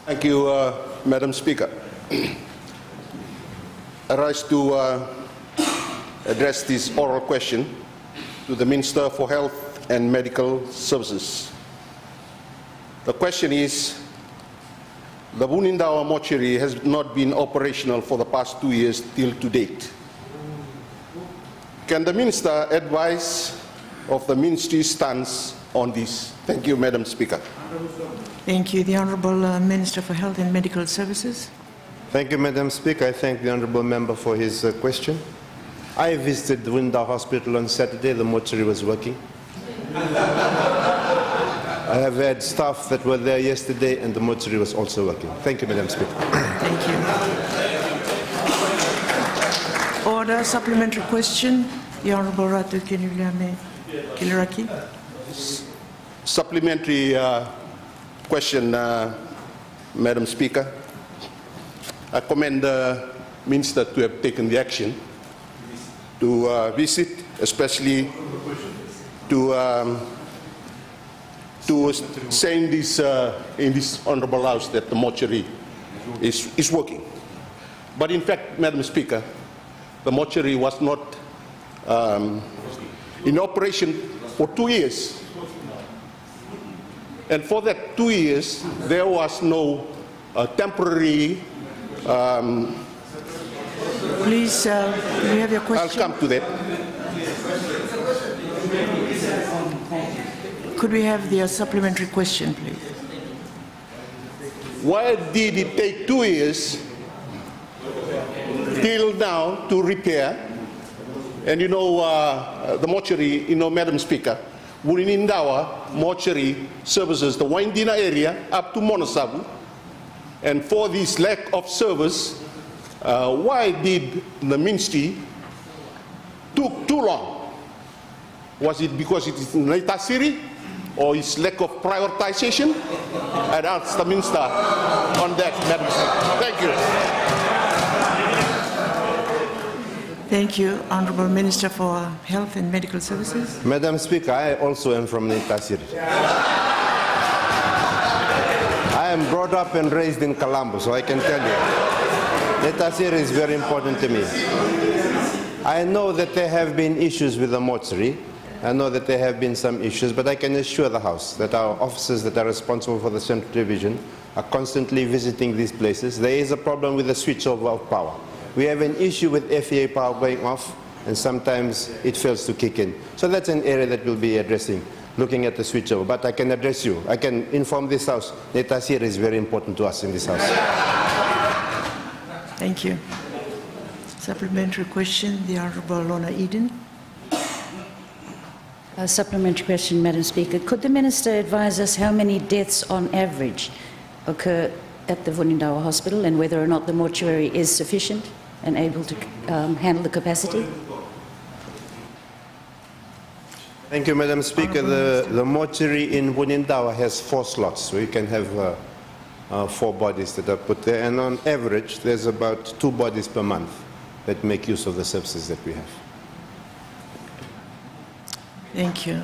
Thank you, Madam Speaker. I rise to address this oral question to the Minister for Health and Medical Services. The question is, the Vunidawa mortuary has not been operational for the past 2 years till to date. Can the Minister advise of the Ministry's stance on this? Thank you, Madam Speaker. Thank you. The Honourable Minister for Health and Medical Services. Thank you, Madam Speaker. I thank the Honourable Member for his question. I visited the Vunidawa Hospital on Saturday. The mortuary was working. I have had staff that were there yesterday, and the mortuary was also working. Thank you, Madam Speaker. Thank you. Order. Supplementary question. The Honourable Ratu Kiliraki. Supplementary question, Madam Speaker. I commend the Minister to have taken the action to visit, especially to saying this in this Honourable House that the mortuary is working. But in fact, Madam Speaker, the mortuary was not in operation for 2 years. And for that 2 years, there was no temporary... Please, you have your question. I'll come to that. Could we have the supplementary question, please? Why did it take 2 years till now to repair? And you know, the mortuary, you know, Madam Speaker, Vunidawa mortuary services the Waindina area up to Monasabu. And for this lack of service, why did the Ministry took too long? Was it because it is in Naitasiri, or its lack of prioritization? I'd ask the Minister on that, Madam Speaker. Thank you. Thank you, Honourable Minister for Health and Medical Services. Madam Speaker, I also am from Naitasiri. I am brought up and raised in Colombo, so I can tell you. Naitasiri is very important to me. I know that there have been issues with the mortuary. I know that there have been some issues, but I can assure the House that our officers that are responsible for the Central Division are constantly visiting these places. There is a problem with the switchover of power. We have an issue with FEA power going off, and sometimes it fails to kick in. So that's an area that we'll be addressing, looking at the switchover. But I can address you. I can inform this House. Naitasiri is very important to us in this House. Thank you. Supplementary question, the Honourable Lorna Eden. A supplementary question, Madam Speaker. Could the Minister advise us how many deaths on average occur at the Vunidawa Hospital, and whether or not the mortuary is sufficient and able to handle the capacity? Thank you, Madam Speaker. The mortuary in Vunidawa has 4 slots, so you can have 4 bodies that are put there, and on average there's about 2 bodies per month that make use of the services that we have. Thank you.